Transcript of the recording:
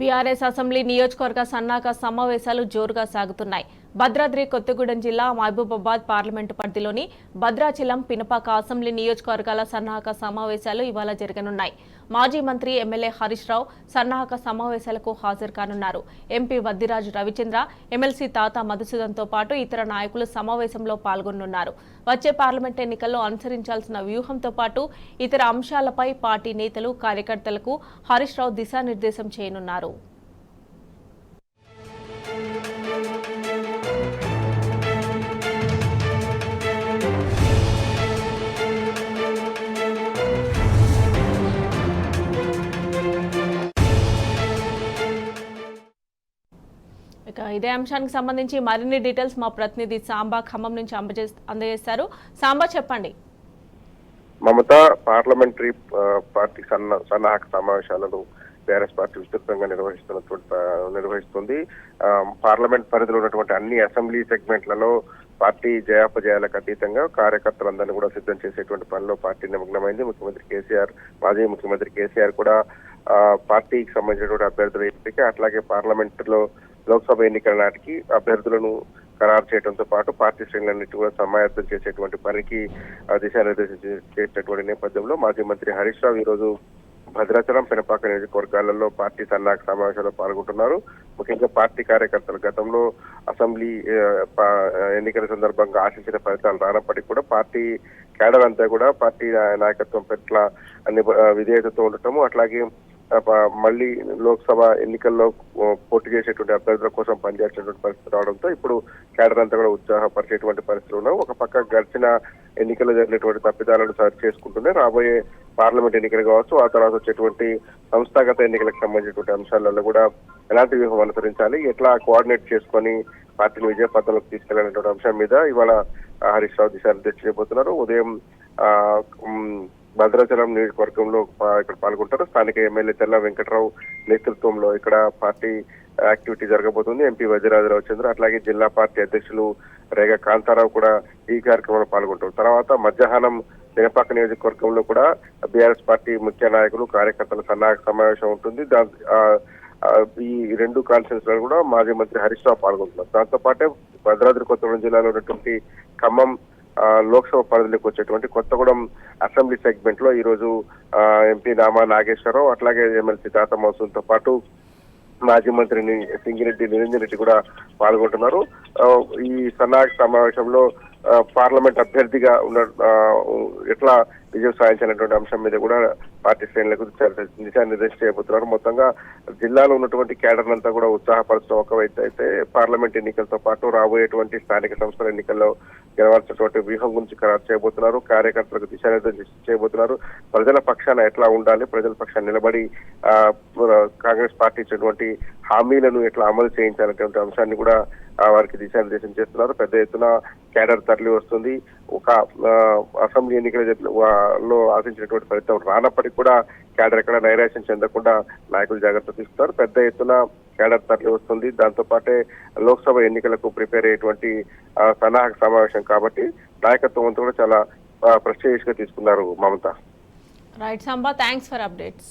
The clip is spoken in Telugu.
బీఆర్ఎస్ అసెంబ్లీ నియోజకవర్గ సన్నాహక సమావేశాలు జోరుగా సాగుతున్నాయి. భద్రాద్రి కొత్తగూడెం జిల్లా మహబూబాబాద్ పార్లమెంటు పరిధిలోని భద్రాచలం పినపాక అసెంబ్లీ నియోజకవర్గాల సన్నాహక సమావేశాలు ఇవాళ జరగనున్నాయి. మాజీ మంత్రి ఎమ్మెల్యే హరీష్ రావు సన్నాహక సమావేశాలకు హాజరు కానున్నారు. ఎంపీ వద్దిరాజు రవిచంద్ర, ఎమ్మెల్సీ తాత మధుసూదన్తో పాటు ఇతర నాయకులు సమావేశంలో పాల్గొనున్నారు. వచ్చే పార్లమెంట్ ఎన్నికల్లో అనుసరించాల్సిన వ్యూహంతో పాటు ఇతర అంశాలపై పార్టీ నేతలు, కార్యకర్తలకు హరీష్ రావు దిశానిర్దేశం చేయనున్నారు. ఇదే అంశానికి సంబంధించి మరిన్ని డీటెయిల్స్ మా ప్రతినిధి సాంబా ఖమ్మం నుంచి అందజేస్తారు. సాంబా, చెప్పండి. మమత, పార్లమెంటరీ పార్టీ సన్నాహక సమావేశాలను టీఆర్ఎస్ పార్టీ విస్తృతంగా నిర్వహిస్తుంది. పార్లమెంట్ పరిధిలో ఉన్నటువంటి అన్ని అసెంబ్లీ సెగ్మెంట్లలో పార్టీ జయాపజయాలకు అతీతంగా కార్యకర్తలందరినీ కూడా సిద్ధం చేసేటువంటి పనిలో పార్టీ నిమగ్నమైంది. మాజీ ముఖ్యమంత్రి కేసీఆర్ కూడా పార్టీకి సంబంధించినటువంటి అభ్యర్థుల ఎంపిక, అట్లాగే పార్లమెంట్ లో లోక్సభ ఎన్నికల నాటికి అభ్యర్థులను ఖరారు చేయడంతో పాటు పార్టీ శ్రేణులన్నిటి కూడా సమాయత్తం చేసేటువంటి పనికి దిశానిర్దేశం చేసినటువంటి నేపథ్యంలో మాజీ మంత్రి హరీష్ రావు ఈ రోజు భద్రాచలం, పినపాక నియోజకవర్గాలలో పార్టీ సన్నాహక సమావేశాల్లో పాల్గొంటున్నారు. ముఖ్యంగా పార్టీ కార్యకర్తలు గతంలో అసెంబ్లీ ఎన్నికల సందర్భంగా ఆశించిన ఫలితాలు రానప్పటికీ కూడా పార్టీ కేడర్ అంతా కూడా పార్టీ నాయకత్వం పట్ల అన్ని విధేయతతో ఉండటము, అట్లాగే మళ్లీ లోక్సభ ఎన్నికల్లో పోటీ చేసేటువంటి అభ్యర్థుల కోసం పనిచేసేటువంటి పరిస్థితి రావడంతో ఇప్పుడు కేడర్ అంతా కూడా ఉత్సాహపరిచేటువంటి పరిస్థితులు ఉన్నాయి. ఒక పక్క గడిచిన ఎన్నికల్లో జరిగినటువంటి తప్పిదాలను సరి చేసుకుంటూనే రాబోయే పార్లమెంట్ ఎన్నికలు కావచ్చు, ఆ తర్వాత వచ్చేటువంటి సంస్థాగత ఎన్నికలకు సంబంధించినటువంటి అంశాలలో కూడా ఎలాంటి వ్యూహం అనుసరించాలి, ఎట్లా కోఆర్డినేట్ చేసుకొని పార్టీని విజయపథంలోకి తీసుకెళ్లాలనేటువంటి అంశం మీద ఇవాళ హరీష్ రావు దిశానిర్దేశం చేయబోతున్నారు. ఉదయం భద్రాచలం నియోజకవర్గంలో ఇక్కడ పాల్గొంటారు. స్థానిక ఎమ్మెల్యే తెల్ల వెంకటరావు నేతృత్వంలో ఇక్కడ పార్టీ యాక్టివిటీ జరగబోతుంది. ఎంపీ వద్దిరాజు రవిచంద్ర, అట్లాగే జిల్లా పార్టీ అధ్యక్షులు రేగ కాంతారావు కూడా ఈ కార్యక్రమంలో పాల్గొంటారు. తర్వాత మధ్యాహ్నం పినపాక నియోజకవర్గంలో కూడా బీఆర్ఎస్ పార్టీ ముఖ్య నాయకులు, కార్యకర్తల సన్నాహక సమావేశం ఉంటుంది. ఈ రెండు కాన్ఫరెన్స్ లో కూడా మాజీ మంత్రి హరీష్ రావు పాల్గొంటున్నారు. దాంతో పాటే భద్రాద్రి కొత్తగూడెం జిల్లాలో ఉన్నటువంటి ఖమ్మం లోక్సభ పరిధిలోకి వచ్చేటువంటి కొత్తగూడెం అసెంబ్లీ సెగ్మెంట్ లో ఈ రోజు ఎంపీ నామా నాగేశ్వరరావు, అట్లాగే ఎమ్మెల్సీ తాత మధుసూదన్తో పాటు మాజీ మంత్రి సింగిరెడ్డి నిరంజన్ రెడ్డి కూడా పాల్గొంటున్నారు. ఈ సన్నాహక సమావేశంలో పార్లమెంట్ అభ్యర్థిగా ఉన్న ఎట్లా విజయం సాధించాలనేటువంటి అంశం మీద కూడా పార్టీ శ్రేణులకు దిశానిర్దేశం చేయబోతున్నారు. మొత్తంగా జిల్లాలో ఉన్నటువంటి కేడర్ అంతా కూడా ఉత్సాహపరచడం ఒకవైపు అయితే, పార్లమెంట్ ఎన్నికలతో పాటు రాబోయేటువంటి స్థానిక సంస్థల ఎన్నికల్లో గెలవాల్సినటువంటి వ్యూహం గురించి ఖరారు చేయబోతున్నారు. కార్యకర్తలకు దిశానిర్దేశం చేయబోతున్నారు. ప్రజల పక్షాన ఎట్లా ఉండాలి, ప్రజల పక్షాన్ని నిలబడి కాంగ్రెస్ పార్టీ ఇచ్చినటువంటి హామీలను ఎట్లా అమలు చేయించాలనేటువంటి అంశాన్ని కూడా వారికి దిశానిర్దేశం చేస్తున్నారు. పెద్ద ఎత్తున కేడర్ తరలి వస్తుంది. ఒక అసెంబ్లీ ఎన్నికలలో ఆశించినటువంటి ఫలితం రానప్పటికీ కూడా కేడర్ ఎక్కడ నైరాశ్యం చెందకుండా నాయకులు జాగ్రత్త తీసుకున్నారు. పెద్ద ఎత్తున కేడర్ తరలి వస్తుంది. దాంతో పాటే లోక్సభ ఎన్నికలకు ప్రిపేర్ అయ్యేటువంటి సన్నాహక సమావేశం కాబట్టి నాయకత్వం అంతా కూడా చాలా ప్రెస్టీజియస్ గా తీసుకున్నారు. Mamata. Right Samba, thanks for updates.